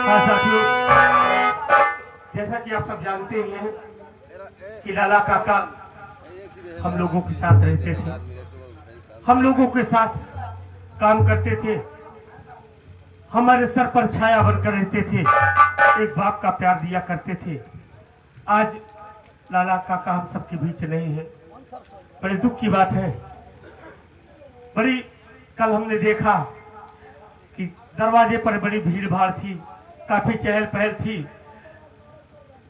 हाँ साथियों, जैसा कि आप सब जानते ही हैं कि लाला काका हम लोगों के साथ रहते थे, हम लोगों के साथ काम करते थे, हमारे सर पर छाया बनकर रहते थे, एक बाप का प्यार दिया करते थे। आज लाला काका हम सबके बीच नहीं है, बड़े दुख की बात है। बड़ी कल हमने देखा कि दरवाजे पर बड़ी भीड़ भाड़ थी, काफी चहल पहल थी।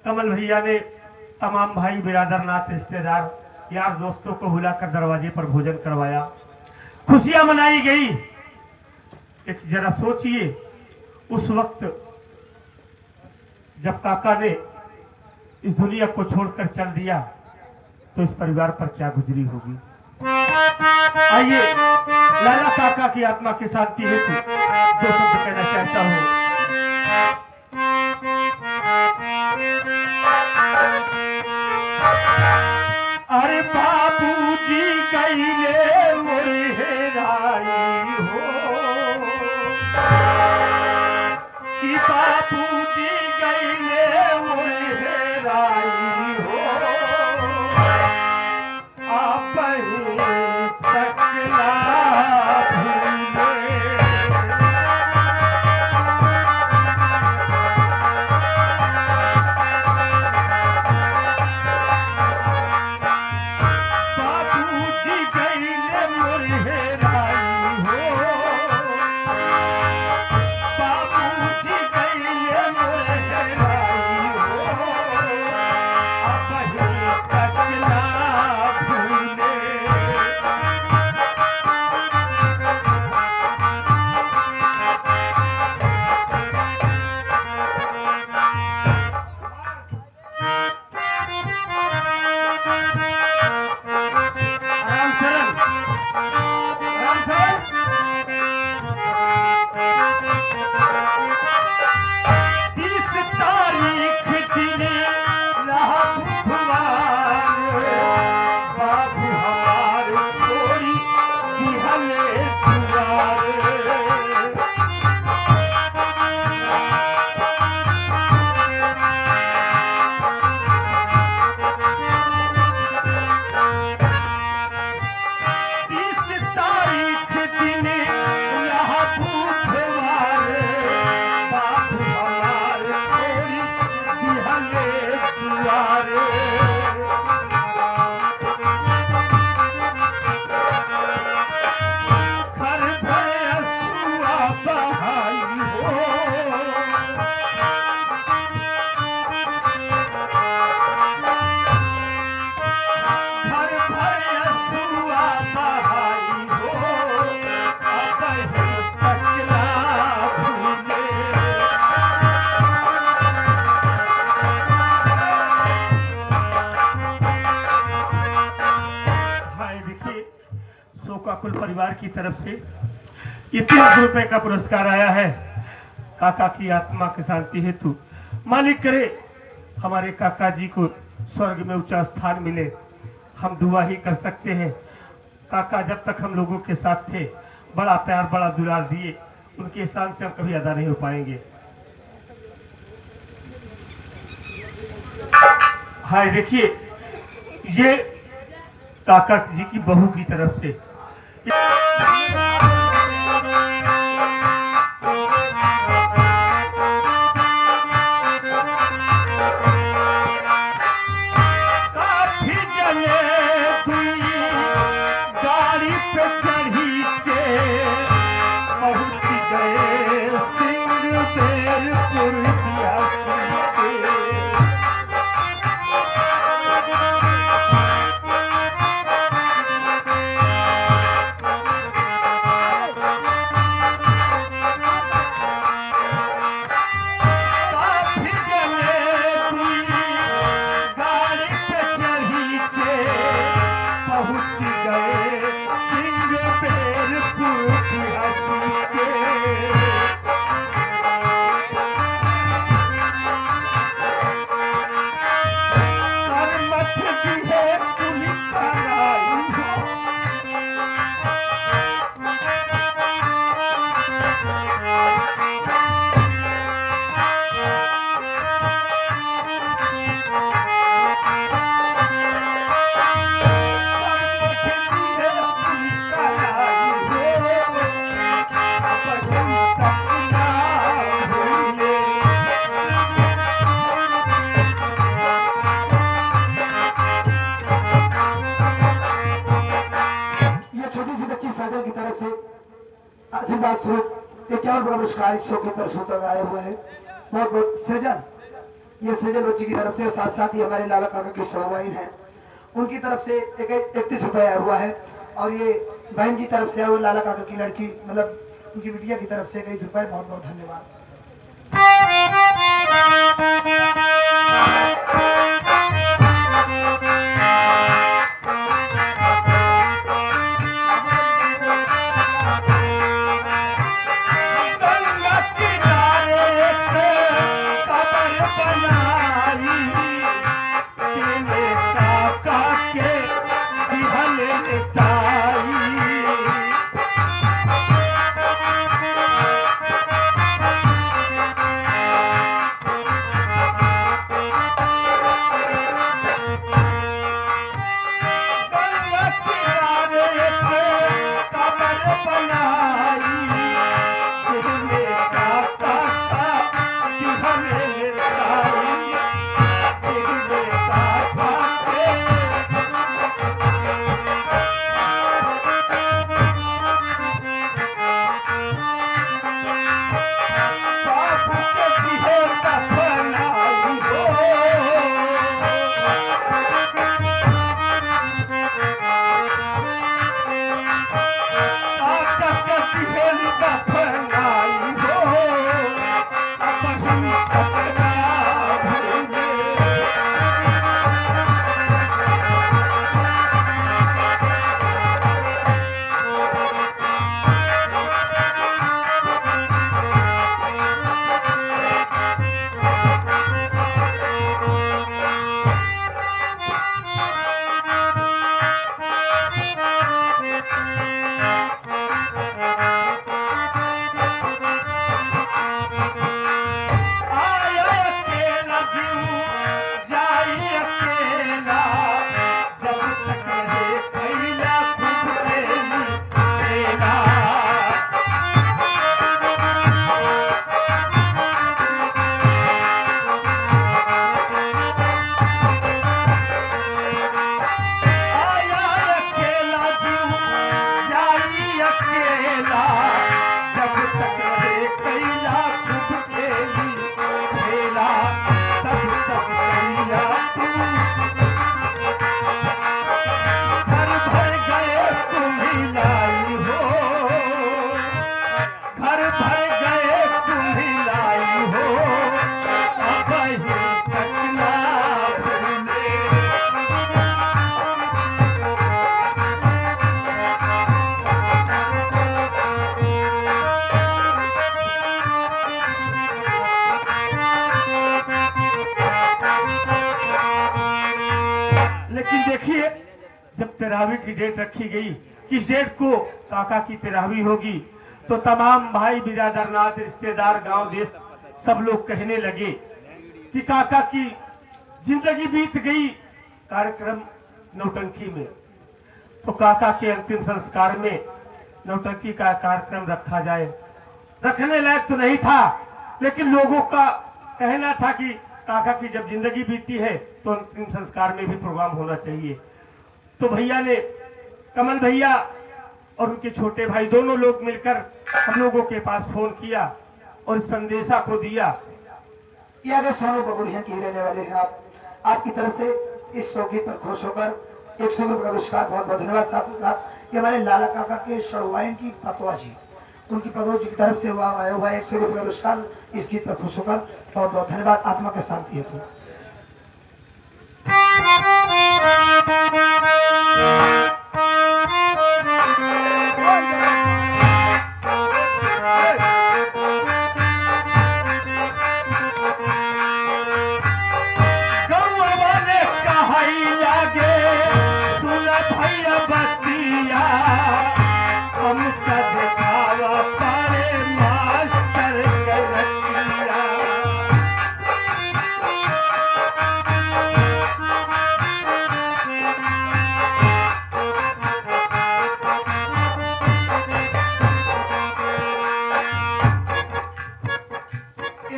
कमल भैया ने तमाम भाई बिरादर नात रिश्तेदार यार दोस्तों को बुलाकर दरवाजे पर भोजन करवाया, खुशियां मनाई गई। एक जरा सोचिए, उस वक्त जब काका ने इस दुनिया को छोड़कर चल दिया तो इस परिवार पर क्या गुजरी होगी। आइए लाला काका की आत्मा की शांति हेतु दो शब्द कहना चाहता हूँ। अरे बाबूजी गईले मोरे हेराई हो, कि बाबूजी गईले मोरे हेराई हो, आप तकला कुल परिवार की तरफ से ये 300 रुपए का पुरस्कार आया है काका की आत्मा की शांति हेतु। मालिक करे हमारे काका जी को स्वर्ग में ऊंचा स्थान मिले, हम दुआ ही कर सकते हैं। काका जब तक हम लोगों के साथ थे बड़ा प्यार बड़ा दुलार दिए, उनके एहसान से हम कभी अदा नहीं हो पाएंगे। हाय देखिए, ये काका जी की बहू की तरफ से काफी जने दुई गाड़ी पे चढ़ी के पहुंच गए सिंगरपुर दिया आशीर्वाद स्वरूप 51 पुरस्कार इस शो के तरफ से आए हुए हैं। बहुत बहुत सृजन, ये सृजन बच्ची की तरफ से, साथ साथ ही हमारे लाला काका की शोभाइन है, उनकी तरफ से 31 रुपये आया हुआ है। और ये बहन जी तरफ से आया हुआ लाला काका की लड़की, मतलब उनकी बिटिया की तरफ से 21 रुपये। बहुत बहुत धन्यवाद। देखिए, जब तेरावी की डेट रखी गई, किस डेट को काका की तेरावी होगी, तो तमाम भाई बिरादरनाथ, रिश्तेदार, गांव देश सब लोग कहने लगे कि काका की जिंदगी बीत गई कार्यक्रम नौटंकी में। तो काका के अंतिम संस्कार में नौटंकी का कार्यक्रम रखा जाए। रखने लायक तो नहीं था, लेकिन लोगों का कहना था कि काका की जब जिंदगी बीती है तो अंतिम संस्कार में भी प्रोग्राम होना चाहिए। तो भैया ने, कमल भैया और उनके छोटे भाई दोनों लोग मिलकर हम लोगों के पास फोन किया और इस संदेशा को दिया। ये आगे सोनू बबुरिया के रहने वाले हैं आप, आपकी तरफ से इस शौकी पर खुश होकर 100 रुपये का पुरस्कार, बहुत बहुत धन्यवाद। साथ साथ ये हमारे लाला काका के शड़वाइन की पतवा जी, उनकी पतवा जी की तरफ से आया हुआ 100 रुपये का पुरस्कार, इस गीत पर खुश होकर बहुत बहुत धन्यवाद। आत्मा के शांति हेतु।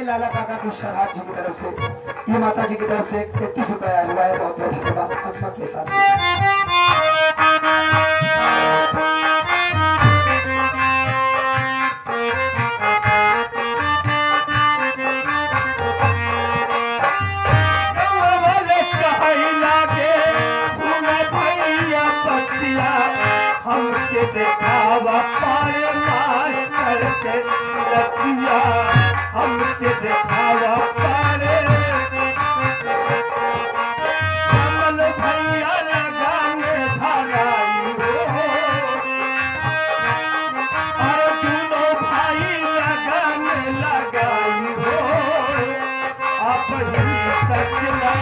लाला काका की शरहाद जी की तरफ से, ये माता जी की तरफ से 31 रुपये आया हुआ है। बहुत बहुत धन्यवाद। आत्मा के साथ के लचिया हमके देखावा पारे कमल भैया लगाने धराई हो और दोनों भाई लगाने लगाई हो आप ही तकला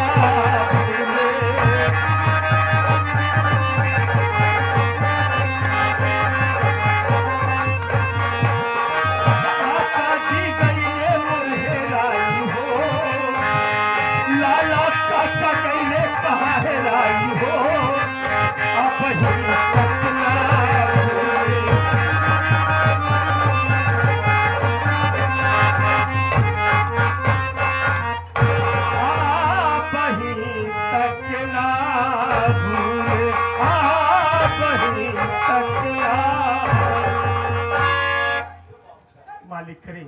मालिक करे